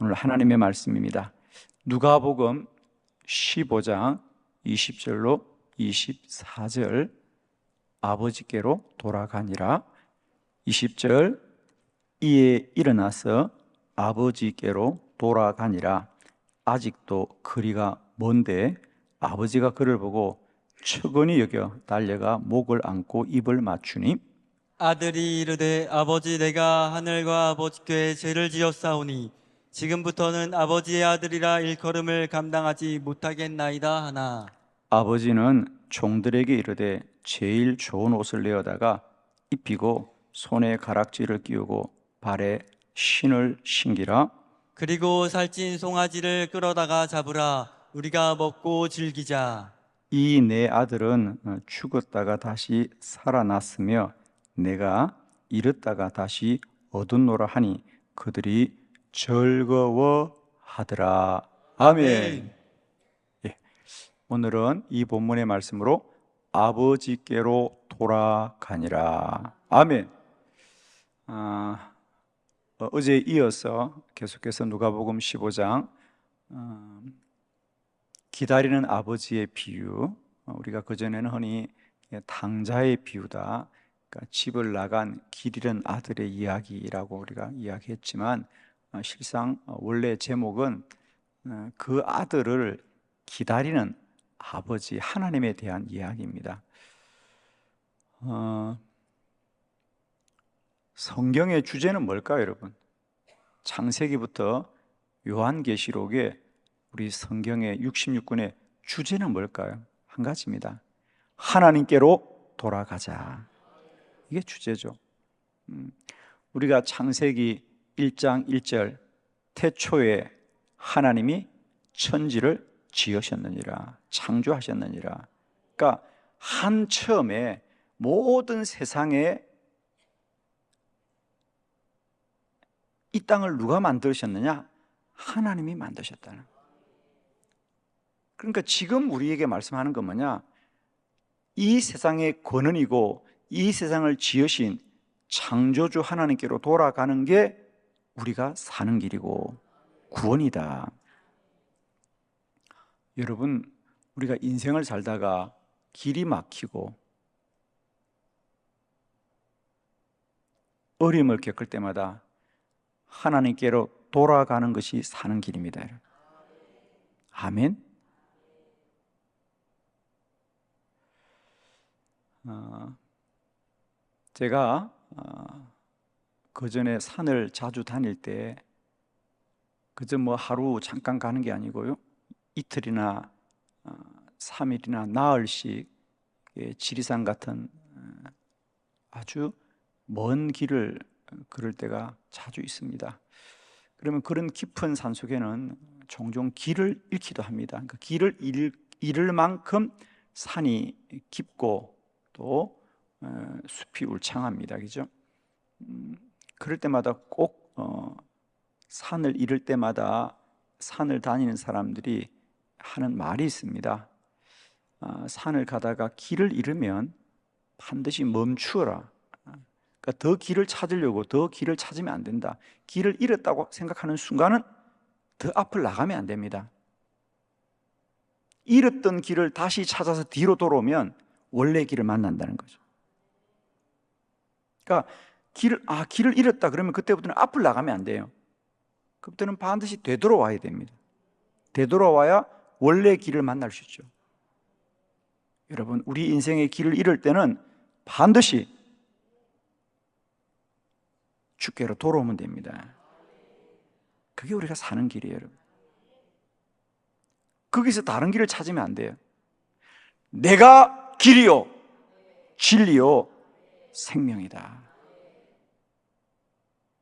오늘 하나님의 말씀입니다. 누가복음 15장 20절로 24절 아버지께로 돌아가니라. 20절 이에 일어나서 아버지께로 돌아가니라. 아직도 거리가 먼데 아버지가 그를 보고 측은히 여겨 달려가 목을 안고 입을 맞추니 아들이 이르되 아버지 내가 하늘과 아버지께 죄를 지었사오니 지금부터는 아버지의 아들이라 일컬음을 감당하지 못하겠나이다 하나. 아버지는 종들에게 이르되 제일 좋은 옷을 내어다가 입히고 손에 가락지를 끼우고 발에 신을 신기라. 그리고 살찐 송아지를 끌어다가 잡으라. 우리가 먹고 즐기자. 이 내 아들은 죽었다가 다시 살아났으며 내가 잃었다가 다시 얻었노라 하니 그들이 즐거워하더라. 아멘. 예, 오늘은 이 본문의 말씀으로 아버지께로 돌아가니라. 아멘. 어제 이어서 계속해서 누가복음 15장 기다리는 아버지의 비유, 우리가 그전에는 흔히 당자의 비유다, 그러니까 집을 나간 길 잃은 아들의 이야기라고 우리가 이야기했지만 실상 원래 제목은 그 아들을 기다리는 아버지 하나님에 대한 이야기입니다. 성경의 주제는 뭘까요, 여러분? 창세기부터 요한계시록에 우리 성경의 66권의 주제는 뭘까요? 한 가지입니다. 하나님께로 돌아가자. 이게 주제죠. 우리가 창세기 1장 1절 태초에 하나님이 천지를 지으셨느니라, 창조하셨느니라. 그러니까 한 처음에 모든 세상에 이 땅을 누가 만드셨느냐? 하나님이 만드셨다는. 그러니까 지금 우리에게 말씀하는 건 뭐냐? 이 세상의 권원이고 이 세상을 지으신 창조주 하나님께로 돌아가는 게 우리가 사는 길이고 구원이다. 여러분, 우리가 인생을 살다가 길이 막히고 어려움을 겪을 때마다 하나님께로 돌아가는 것이 사는 길입니다. 아멘. 제가 그전에 산을 자주 다닐 때 그저 뭐 하루 잠깐 가는 게 아니고요, 이틀이나 3일이나 나흘씩 지리산 같은 아주 먼 길을 걸을 때가 자주 있습니다. 그러면 그런 깊은 산속에는 종종 길을 잃기도 합니다. 그러니까 길을 잃을 만큼 산이 깊고 또 숲이 울창합니다. 그죠? 그럴 때마다 꼭 산을 잃을 때마다 산을 다니는 사람들이 하는 말이 있습니다. 산을 가다가 길을 잃으면 반드시 멈추어라. 그러니까 더 길을 찾으려고 더 길을 찾으면 안 된다. 길을 잃었다고 생각하는 순간은 더 앞을 나가면 안 됩니다. 잃었던 길을 다시 찾아서 뒤로 돌아오면 원래 길을 만난다는 거죠. 그러니까 길을 잃었다 그러면 그때부터는 앞을 나가면 안 돼요. 그때는 반드시 되돌아와야 됩니다. 되돌아와야 원래 길을 만날 수 있죠. 여러분, 우리 인생의 길을 잃을 때는 반드시 주께로 돌아오면 됩니다. 그게 우리가 사는 길이에요, 여러분. 거기서 다른 길을 찾으면 안 돼요. 내가 길이요 진리요 생명이다.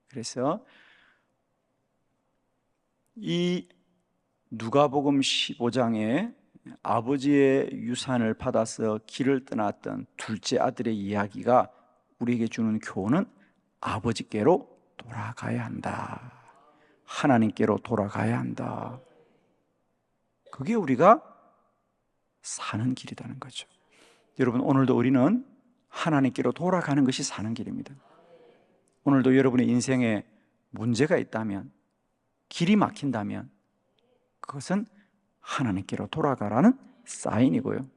그래서 이 누가복음 15장에 아버지의 유산을 받아서 길을 떠났던 둘째 아들의 이야기가 우리에게 주는 교훈은 아버지께로 돌아가야 한다. 하나님께로 돌아가야 한다. 그게 우리가 사는 길이라는 거죠. 여러분, 오늘도 우리는 하나님께로 돌아가는 것이 사는 길입니다. 오늘도 여러분의 인생에 문제가 있다면, 길이 막힌다면 그것은 하나님께로 돌아가라는 사인이고요.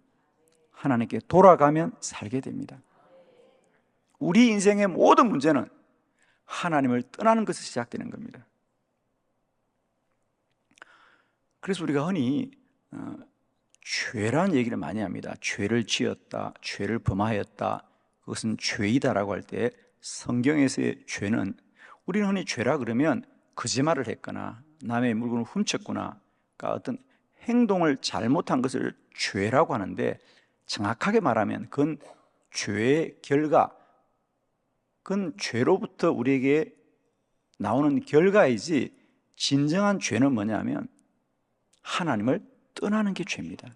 하나님께 돌아가면 살게 됩니다. 우리 인생의 모든 문제는 하나님을 떠나는 것에서 시작되는 겁니다. 그래서 우리가 흔히 죄라는 얘기를 많이 합니다. 죄를 지었다, 죄를 범하였다, 그것은 죄이다라고 할 때 성경에서의 죄는, 우리는 흔히 죄라 그러면 거짓말을 했거나 남의 물건을 훔쳤거나, 그러니까 어떤 행동을 잘못한 것을 죄라고 하는데, 정확하게 말하면 그건 죄의 결과, 그건 죄로부터 우리에게 나오는 결과이지, 진정한 죄는 뭐냐면 하나님을 떠나는 게 죄입니다.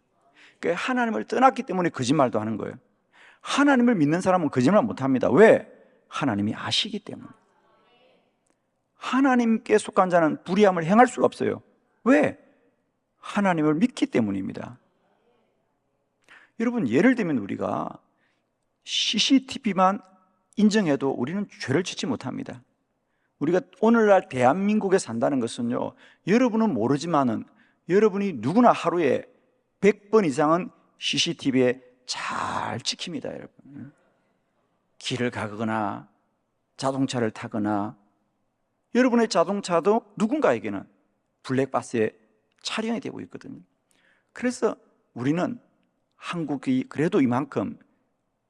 그러니까 하나님을 떠났기 때문에 거짓말도 하는 거예요. 하나님을 믿는 사람은 거짓말 못합니다. 왜? 하나님이 아시기 때문에. 하나님께 속한 자는 불의함을 행할 수가 없어요. 왜? 하나님을 믿기 때문입니다. 여러분, 예를 들면 우리가 CCTV만 인정해도 우리는 죄를 짓지 못합니다. 우리가 오늘날 대한민국에 산다는 것은요, 여러분은 모르지만은 여러분이 누구나 하루에 100번 이상은 CCTV에 잘 찍힙니다, 여러분. 길을 가거나 자동차를 타거나, 여러분의 자동차도 누군가에게는 블랙박스에 촬영이 되고 있거든요. 그래서 우리는, 한국이 그래도 이만큼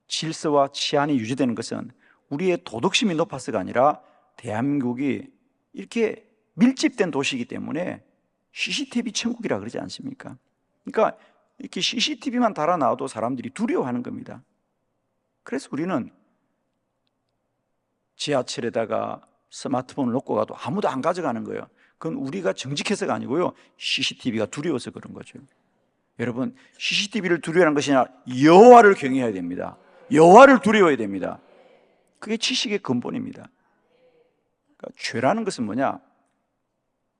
질서와 치안이 유지되는 것은 우리의 도덕심이 높아서가 아니라 대한민국이 이렇게 밀집된 도시이기 때문에 CCTV 천국이라 그러지 않습니까? 그러니까 이렇게 CCTV만 달아놔도 사람들이 두려워하는 겁니다. 그래서 우리는 지하철에다가 스마트폰을 놓고 가도 아무도 안 가져가는 거예요. 그건 우리가 정직해서가 아니고요, CCTV가 두려워서 그런 거죠. 여러분, CCTV를 두려워하는 것이 아니라 여호와를 경외해야 됩니다. 여호와를 두려워해야 됩니다. 그게 지식의 근본입니다. 그러니까 죄라는 것은 뭐냐?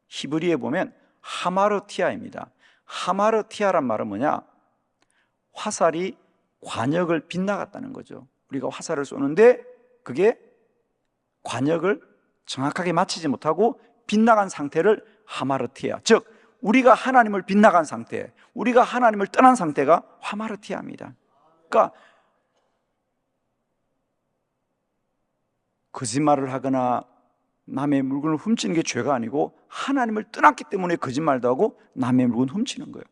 히브리에 보면 하마르티아입니다. 하마르티아란 말은 뭐냐? 화살이 관역을 빗나갔다는 거죠. 우리가 화살을 쏘는데 그게 관역을 정확하게 맞추지 못하고 빗나간 상태를 하마르티아, 즉 우리가 하나님을 빗나간 상태, 우리가 하나님을 떠난 상태가 하마르티아입니다. 그러니까 거짓말을 하거나 남의 물건을 훔치는 게 죄가 아니고, 하나님을 떠났기 때문에 거짓말도 하고 남의 물건 훔치는 거예요.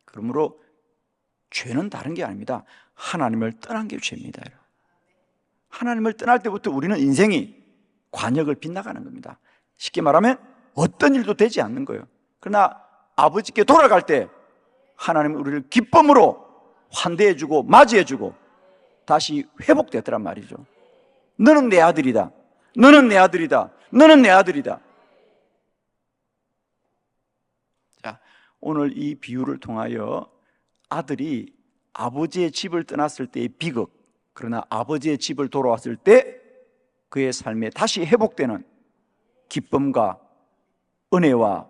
그러므로 죄는 다른 게 아닙니다. 하나님을 떠난 게 죄입니다. 하나님을 떠날 때부터 우리는 인생이 관역을 빗나가는 겁니다. 쉽게 말하면 어떤 일도 되지 않는 거예요. 그러나 아버지께 돌아갈 때 하나님은 우리를 기쁨으로 환대해주고 맞이해주고 다시 회복되더란 말이죠. 너는 내 아들이다, 너는 내 아들이다, 너는 내 아들이다. 자, 오늘 이 비유를 통하여 아들이 아버지의 집을 떠났을 때의 비극, 그러나 아버지의 집을 돌아왔을 때 그의 삶에 다시 회복되는 기쁨과 은혜와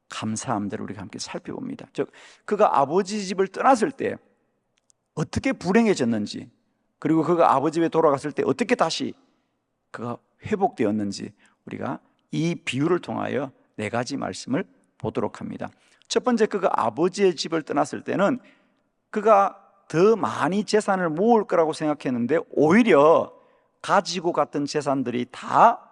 감사함들을 우리가 함께 살펴봅니다. 즉, 그가 아버지 집을 떠났을 때 어떻게 불행해졌는지, 그리고 그가 아버지 집에 돌아갔을 때 어떻게 다시 그가 회복되었는지 우리가 이 비유를 통하여 4가지 말씀을 보도록 합니다. 첫 번째, 그가 아버지의 집을 떠났을 때는 그가 더 많이 재산을 모을 거라고 생각했는데 오히려 가지고 갔던 재산들이 다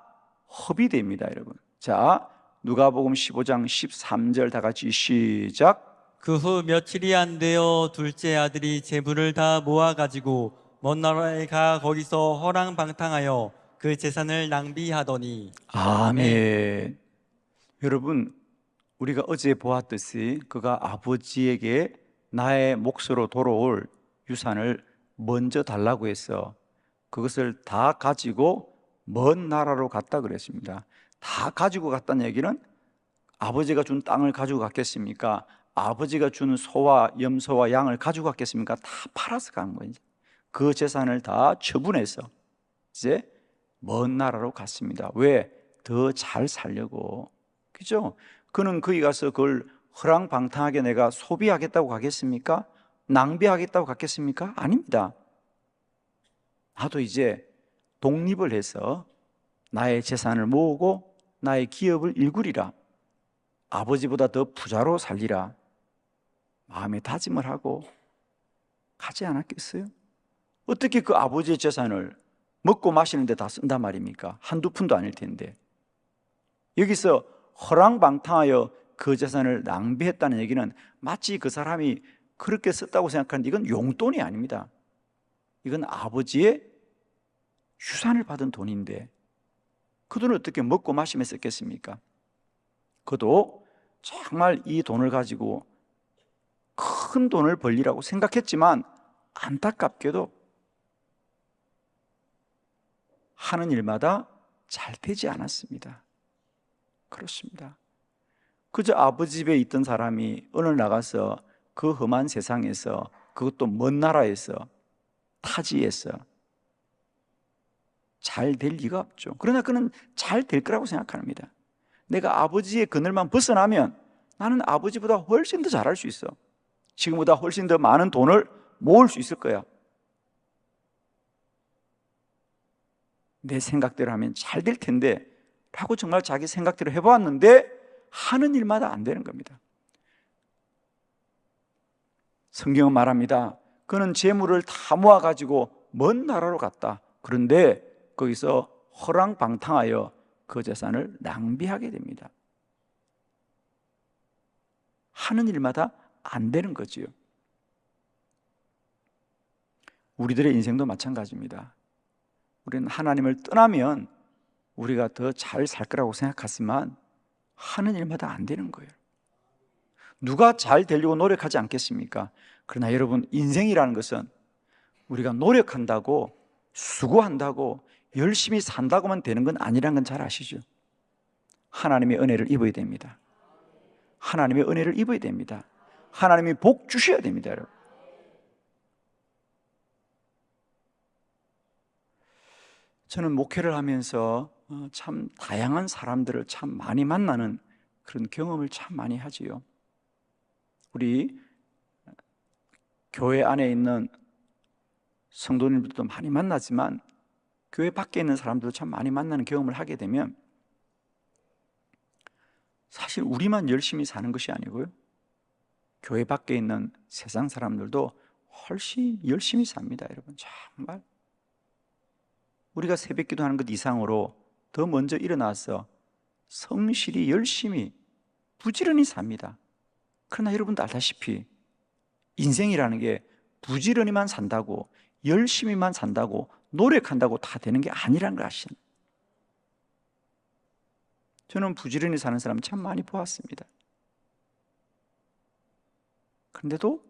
허비됩니다, 여러분. 자, 누가복음 15장 13절 다 같이 시작. 그 후 며칠이 안 되어 둘째 아들이 재물을 다 모아가지고 먼 나라에 가 거기서 허랑방탕하여 그 재산을 낭비하더니. 아멘. 여러분, 우리가 어제 보았듯이 그가 아버지에게 나의 몫으로 돌아올 유산을 먼저 달라고 해서 그것을 다 가지고 먼 나라로 갔다 그랬습니다. 다 가지고 갔다는 얘기는 아버지가 준 땅을 가지고 갔겠습니까? 아버지가 준 소와 염소와 양을 가지고 갔겠습니까? 다 팔아서 간 거예요. 그 재산을 다 처분해서 이제 먼 나라로 갔습니다. 왜? 더 잘 살려고. 그죠? 그는 거기 가서 그걸 허랑방탕하게 내가 소비하겠다고 가겠습니까? 낭비하겠다고 갔겠습니까? 아닙니다. 나도 이제 독립을 해서 나의 재산을 모으고 나의 기업을 일구리라. 아버지보다 더 부자로 살리라. 마음에 다짐을 하고 가지 않았겠어요? 어떻게 그 아버지의 재산을 먹고 마시는 데 다 쓴단 말입니까? 한두 푼도 아닐 텐데. 여기서 허랑방탕하여 그 재산을 낭비했다는 얘기는 마치 그 사람이 그렇게 썼다고 생각하는데 이건 용돈이 아닙니다. 이건 아버지의 유산을 받은 돈인데 그 돈을 어떻게 먹고 마시며 썼겠습니까? 그도 정말 이 돈을 가지고 큰 돈을 벌리라고 생각했지만 안타깝게도 하는 일마다 잘 되지 않았습니다. 그렇습니다. 그저 아버지 집에 있던 사람이 어느 나가서 그 험한 세상에서, 그것도 먼 나라에서, 타지에서 잘 될 리가 없죠. 그러나 그는 잘 될 거라고 생각합니다. 내가 아버지의 그늘만 벗어나면 나는 아버지보다 훨씬 더 잘할 수 있어. 지금보다 훨씬 더 많은 돈을 모을 수 있을 거야. 내 생각대로 하면 잘 될 텐데 라고 정말 자기 생각대로 해보았는데 하는 일마다 안 되는 겁니다. 성경은 말합니다. 그는 재물을 다 모아가지고 먼 나라로 갔다. 그런데 거기서 허랑방탕하여 그 재산을 낭비하게 됩니다. 하는 일마다 안 되는 거지요. 우리들의 인생도 마찬가지입니다. 우리는 하나님을 떠나면 우리가 더 잘 살 거라고 생각하지만 하는 일마다 안 되는 거예요. 누가 잘 되려고 노력하지 않겠습니까? 그러나 여러분, 인생이라는 것은 우리가 노력한다고, 수고한다고, 열심히 산다고만 되는 건 아니라는 건 잘 아시죠? 하나님의 은혜를 입어야 됩니다. 하나님의 은혜를 입어야 됩니다. 하나님이 복 주셔야 됩니다, 여러분. 저는 목회를 하면서 참 다양한 사람들을 참 많이 만나는 그런 경험을 참 많이 하지요. 우리 교회 안에 있는 성도님들도 많이 만나지만 교회 밖에 있는 사람들도 참 많이 만나는 경험을 하게 되면 사실 우리만 열심히 사는 것이 아니고요, 교회 밖에 있는 세상 사람들도 훨씬 열심히 삽니다, 여러분. 정말 우리가 새벽 기도하는 것 이상으로 더 먼저 일어나서 성실히 열심히 부지런히 삽니다. 그러나 여러분도 알다시피 인생이라는 게 부지런히만 산다고, 열심히만 산다고, 노력한다고 다 되는 게 아니라는 걸 아시는. 저는 부지런히 사는 사람 참 많이 보았습니다. 그런데도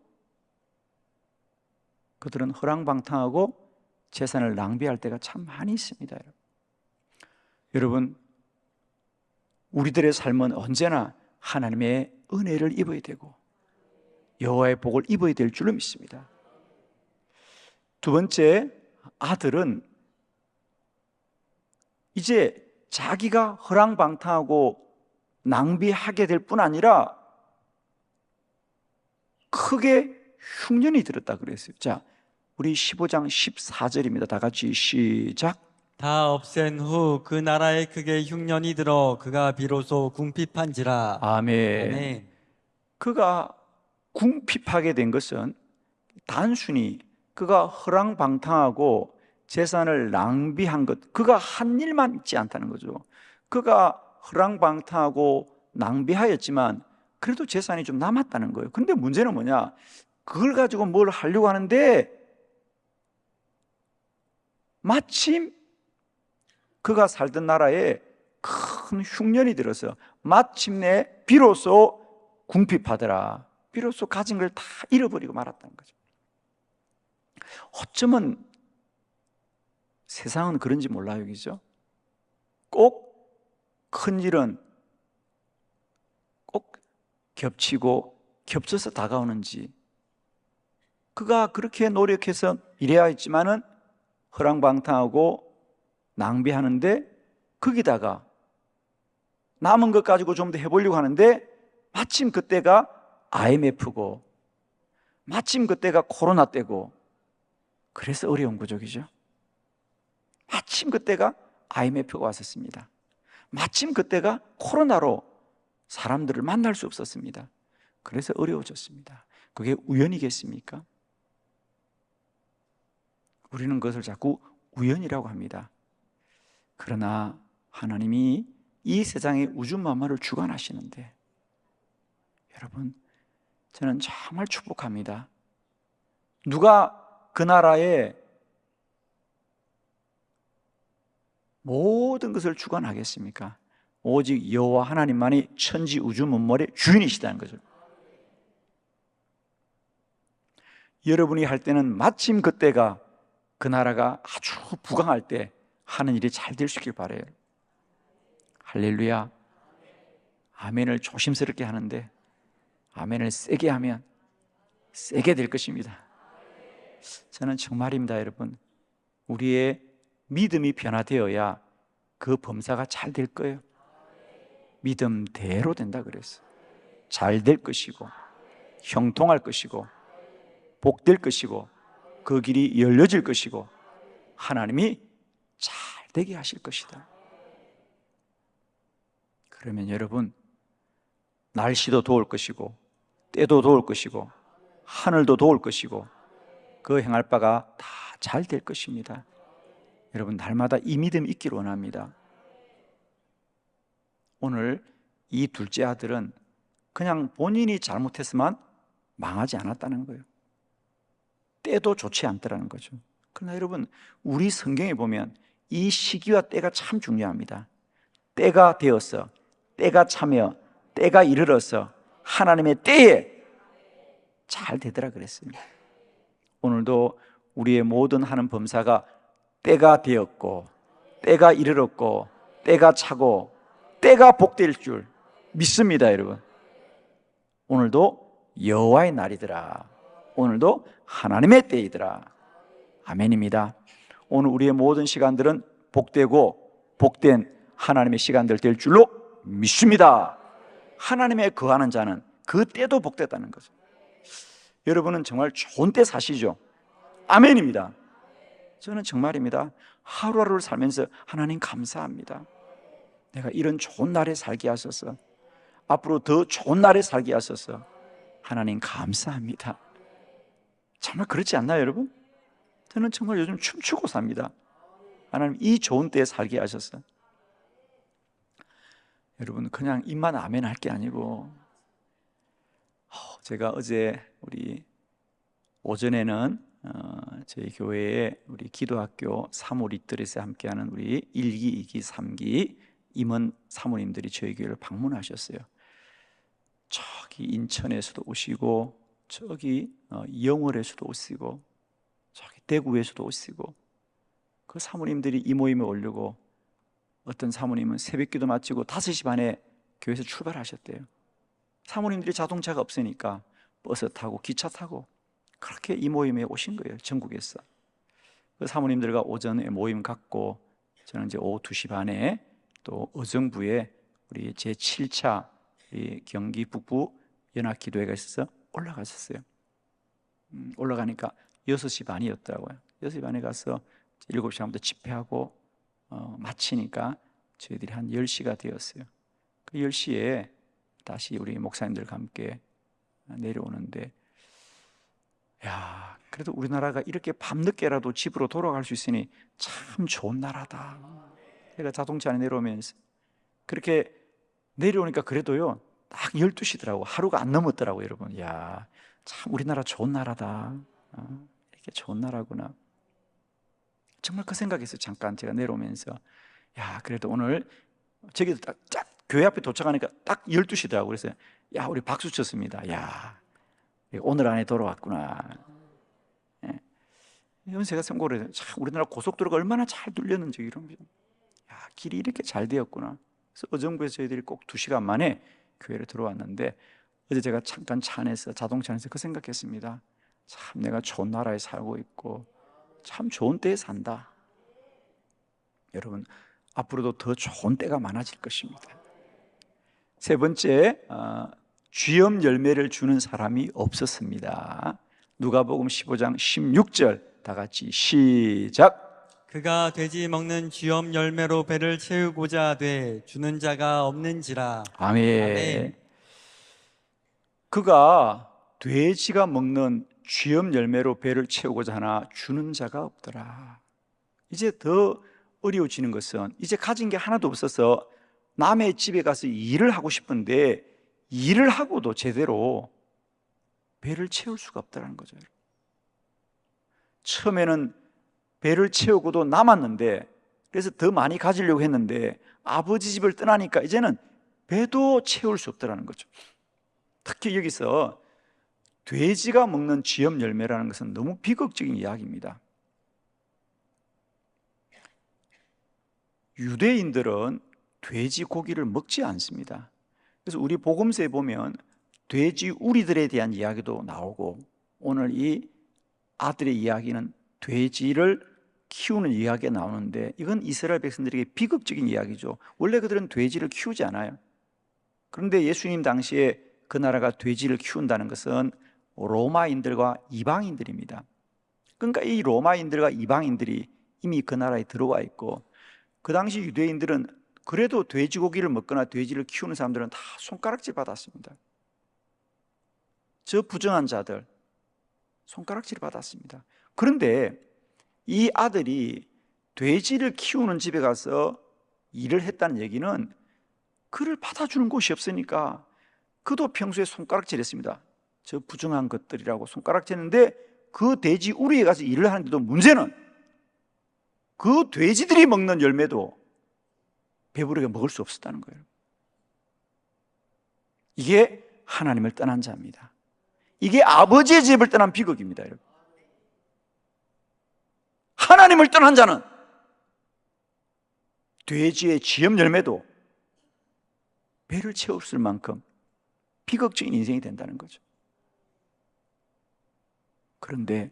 그들은 허랑방탕하고 재산을 낭비할 때가 참 많이 있습니다. 여러분, 우리들의 삶은 언제나 하나님의 은혜를 입어야 되고 여호와의 복을 입어야 될 줄로 믿습니다. 두 번째, 아들은 이제 자기가 허랑방탕하고 낭비하게 될 뿐 아니라 크게 흉년이 들었다 그랬어요. 자, 우리 15장 14절입니다. 다 같이 시작. 다 없앤 후 그 나라에 크게 흉년이 들어 그가 비로소 궁핍한지라. 아멘. 아멘. 그가 궁핍하게 된 것은 단순히 그가 허랑방탕하고 재산을 낭비한 것, 그가 한 일만 있지 않다는 거죠. 그가 허랑방탕하고 낭비하였지만 그래도 재산이 좀 남았다는 거예요. 그런데 문제는 뭐냐? 그걸 가지고 뭘 하려고 하는데 마침 그가 살던 나라에 큰 흉년이 들어서 마침내 비로소 궁핍하더라. 비로소 가진 걸 다 잃어버리고 말았다는 거죠. 어쩌면 세상은 그런지 몰라요, 그죠? 꼭 큰 일은 꼭 겹치고 겹쳐서 다가오는지, 그가 그렇게 노력해서 일해야 했지만은 허랑방탕하고 낭비하는데 거기다가 남은 것 가지고 좀 더 해보려고 하는데 마침 그때가 IMF고 마침 그때가 코로나 때고 그래서 어려운 거죠, 그죠? 마침 그때가 IMF가 왔었습니다. 마침 그때가 코로나로 사람들을 만날 수 없었습니다. 그래서 어려워졌습니다. 그게 우연이겠습니까? 우리는 그것을 자꾸 우연이라고 합니다. 그러나 하나님이 이 세상의 우주 만물을 주관하시는데, 여러분, 저는 정말 축복합니다. 누가 그 나라의 모든 것을 주관하겠습니까? 오직 여호와 하나님만이 천지 우주 만물의 주인이시다는 거죠. 여러분이 할 때는 마침 그때가 그 나라가 아주 부강할 때 하는 일이 잘 될 수 있길 바라요. 할렐루야. 아멘을 조심스럽게 하는데 아멘을 세게 하면 세게 될 것입니다. 저는 정말입니다, 여러분. 우리의 믿음이 변화되어야 그 범사가 잘 될 거예요. 믿음대로 된다 그랬어요. 잘 될 것이고 형통할 것이고 복될 것이고 그 길이 열려질 것이고 하나님이 잘 되게 하실 것이다. 그러면 여러분, 날씨도 더울 것이고 때도 더울 것이고 하늘도 더울 것이고 그 행할 바가 다 잘 될 것입니다. 여러분, 날마다 이 믿음이 있기를 원합니다. 오늘 이 둘째 아들은 그냥 본인이 잘못했으면 망하지 않았다는 거예요. 때도 좋지 않더라는 거죠. 그러나 여러분, 우리 성경에 보면 이 시기와 때가 참 중요합니다. 때가 되어서, 때가 차며, 때가 이르러서 하나님의 때에 잘 되더라 그랬어요. 오늘도 우리의 모든 하는 범사가 때가 되었고 때가 이르렀고 때가 차고 때가 복될 줄 믿습니다, 여러분. 오늘도 여호와의 날이더라. 오늘도 하나님의 때이더라. 아멘입니다. 오늘 우리의 모든 시간들은 복되고 복된 하나님의 시간들 될 줄로 믿습니다. 하나님의 거하는 자는 그 때도 복됐다는 거죠. 여러분은 정말 좋은 때 사시죠? 아멘입니다. 저는 정말입니다. 하루하루를 살면서 하나님 감사합니다. 내가 이런 좋은 날에 살게 하소서. 앞으로 더 좋은 날에 살게 하소서. 하나님 감사합니다. 정말 그렇지 않나요, 여러분? 저는 정말 요즘 춤추고 삽니다. 하나님 이 좋은 때에 살게 하셔서. 여러분, 그냥 입만 아멘 할 게 아니고, 제가 어제 우리 오전에는 저희 교회에 우리 기도학교 사모 리트릿에 함께하는 우리 1기, 2기, 3기 임원 사모님들이 저희 교회를 방문하셨어요. 저기 인천에서도 오시고, 저기 영월에서도 오시고, 저기 대구에서도 오시고, 그 사모님들이 이 모임에 오려고 어떤 사모님은 새벽기도 마치고 5시 반에 교회에서 출발하셨대요. 사모님들이 자동차가 없으니까 버스 타고 기차 타고 그렇게 이 모임에 오신 거예요, 전국에서. 그 사모님들과 오전에 모임 갖고 저는 이제 오후 2시 반에 또 의정부에 우리 제7차 우리 경기 북부 연합기도회가 있어서 올라갔었어요. 올라가니까 6시 반이었더라고요. 6시 반에 가서 7시 반부터 집회하고 마치니까 저희들이 한 10시가 되었어요. 그 10시에 다시 우리 목사님들과 함께 내려오는데, 야, 그래도 우리나라가 이렇게 밤늦게라도 집으로 돌아갈 수 있으니 참 좋은 나라다. 제가 자동차 안에 내려오면서 그렇게 내려오니까 그래도요 딱 12시더라고. 하루가 안 넘었더라고, 여러분. 야, 참 우리나라 좋은 나라다. 이렇게 좋은 나라구나. 정말 그 생각했어요. 잠깐 제가 내려오면서, 야, 그래도 오늘 저기도 딱 교회 앞에 도착하니까 딱 12시더라고. 그래서 야, 우리 박수 쳤습니다. 야, 오늘 안에 돌아왔구나. 예. 이건 제가 생각을 해요. 참 우리나라 고속도로가 얼마나 잘 뚫렸는지 이러면서, 야, 길이 이렇게 잘 되었구나. 그래서 의정부에서 저희들이 꼭 2시간 만에 교회를 들어왔는데, 어제 제가 잠깐 차 안에서 자동차 안에서 그 생각했습니다. 참 내가 좋은 나라에 살고 있고 참 좋은 때에 산다. 여러분, 앞으로도 더 좋은 때가 많아질 것입니다. 세 번째, 쥐엄 열매를 주는 사람이 없었습니다. 누가복음 15장 16절 다 같이 시작. 그가 돼지 먹는 쥐염 열매로 배를 채우고자 돼 주는 자가 없는지라. 아멘. 아멘. 그가 돼지가 먹는 쥐염 열매로 배를 채우고자 하나 주는 자가 없더라. 이제 더 어려워지는 것은 이제 가진 게 하나도 없어서 남의 집에 가서 일을 하고 싶은데 일을 하고도 제대로 배를 채울 수가 없다는 거죠. 처음에는 배를 채우고도 남았는데, 그래서 더 많이 가지려고 했는데 아버지 집을 떠나니까 이제는 배도 채울 수 없다는 거죠. 특히 여기서 돼지가 먹는 쥐염 열매라는 것은 너무 비극적인 이야기입니다. 유대인들은 돼지 고기를 먹지 않습니다. 그래서 우리 복음서에 보면 돼지 우리들에 대한 이야기도 나오고, 오늘 이 아들의 이야기는 돼지를 키우는 이야기가 나오는데, 이건 이스라엘 백성들에게 비극적인 이야기죠. 원래 그들은 돼지를 키우지 않아요. 그런데 예수님 당시에 그 나라가 돼지를 키운다는 것은 로마인들과 이방인들입니다. 그러니까 이 로마인들과 이방인들이 이미 그 나라에 들어와 있고, 그 당시 유대인들은 그래도 돼지고기를 먹거나 돼지를 키우는 사람들은 다 손가락질 받았습니다. 저 부정한 자들 손가락질 받았습니다. 그런데 이 아들이 돼지를 키우는 집에 가서 일을 했다는 얘기는 그를 받아주는 곳이 없으니까 그도 평소에 손가락질 했습니다. 저 부정한 것들이라고 손가락질 했는데, 그 돼지 우리에 가서 일을 하는데도 문제는 그 돼지들이 먹는 열매도 배부르게 먹을 수 없었다는 거예요. 이게 하나님을 떠난 자입니다. 이게 아버지의 집을 떠난 비극입니다, 여러분. 하나님을 떠난 자는 돼지의 쥐염 열매도 배를 채웠을 만큼 비극적인 인생이 된다는 거죠. 그런데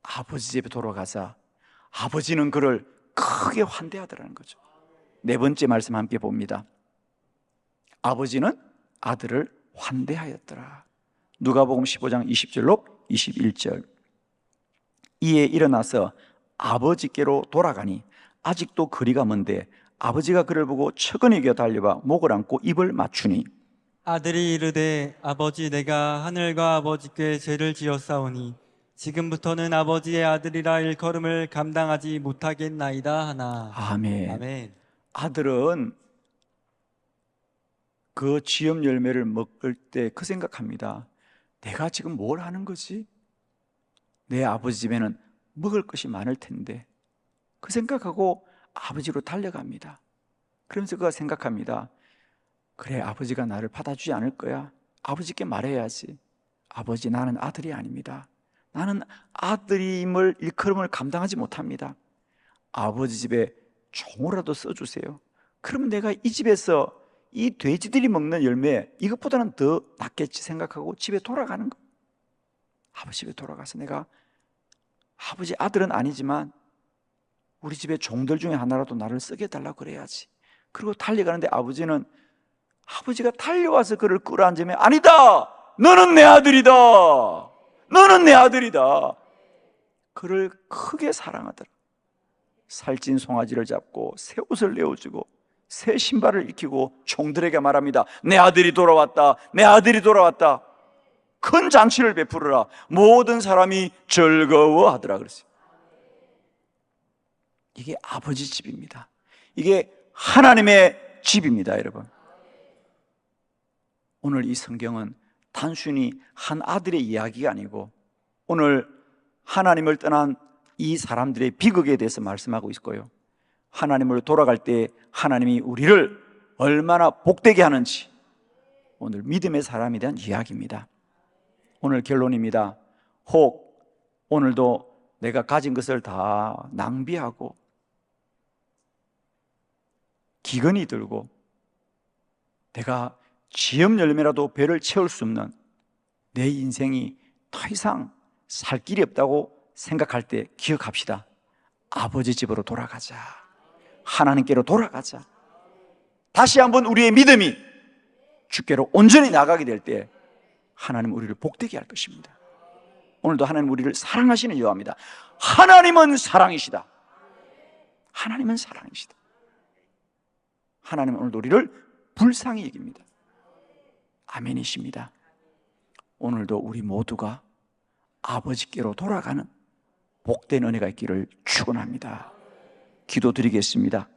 아버지 집에 돌아가자 아버지는 그를 크게 환대하더라는 거죠. 네 번째 말씀 함께 봅니다. 아버지는 아들을 환대하였더라. 누가복음 15장 20절로 21절. 이에 일어나서 아버지께로 돌아가니 아직도 거리가 먼데 아버지가 그를 보고 처근히 겨 달려와 목을 안고 입을 맞추니, 아들이 이르되 아버지 내가 하늘과 아버지께 죄를 지었사오니 지금부터는 아버지의 아들이라 일컬음을 감당하지 못하겠나이다 하나. 아멘. 아멘. 아들은 그 쥐염 열매를 먹을 때 그 생각합니다. 내가 지금 뭘 하는 거지? 내 아버지 집에는 먹을 것이 많을 텐데. 그 생각하고 아버지로 달려갑니다. 그러면서 그가 생각합니다. 그래, 아버지가 나를 받아주지 않을 거야. 아버지께 말해야지. 아버지, 나는 아들이 아닙니다. 나는 아들임을 일컬음을 감당하지 못합니다. 아버지 집에 종으로라도 써주세요. 그러면 내가 이 집에서 이 돼지들이 먹는 열매 이것보다는 더 낫겠지 생각하고 집에 돌아가는 거예요. 아버지 집에 돌아가서 내가 아버지 아들은 아니지만 우리 집에 종들 중에 하나라도 나를 쓰게 해달라고 그래야지. 그리고 달려가는데 아버지는, 아버지가 달려와서 그를 끌어안으면, 아니다! 너는 내 아들이다! 너는 내 아들이다! 그를 크게 사랑하더라. 살찐 송아지를 잡고 새 옷을 내어주고 새 신발을 입히고 종들에게 말합니다. 내 아들이 돌아왔다. 내 아들이 돌아왔다. 큰 잔치를 베풀으라. 모든 사람이 즐거워하더라 그랬어요. 이게 아버지 집입니다. 이게 하나님의 집입니다, 여러분. 오늘 이 성경은 단순히 한 아들의 이야기가 아니고 오늘 하나님을 떠난 이 사람들의 비극에 대해서 말씀하고 있고요, 하나님을 돌아갈 때 하나님이 우리를 얼마나 복되게 하는지 오늘 믿음의 사람에 대한 이야기입니다. 오늘 결론입니다. 혹 오늘도 내가 가진 것을 다 낭비하고 기근이 들고 내가 쥐염 열매라도 배를 채울 수 없는 내 인생이 더 이상 살 길이 없다고 생각할 때 기억합시다. 아버지 집으로 돌아가자. 하나님께로 돌아가자. 다시 한번 우리의 믿음이 주께로 온전히 나가게 될 때 하나님 우리를 복되게 할 것입니다. 오늘도 하나님 우리를 사랑하시는 여호와입니다. 하나님은 사랑이시다. 하나님은 사랑이시다. 하나님은 오늘도 우리를 불쌍히 여깁니다. 아멘이십니다. 오늘도 우리 모두가 아버지께로 돌아가는 복된 은혜가 있기를 축원합니다. 기도드리겠습니다.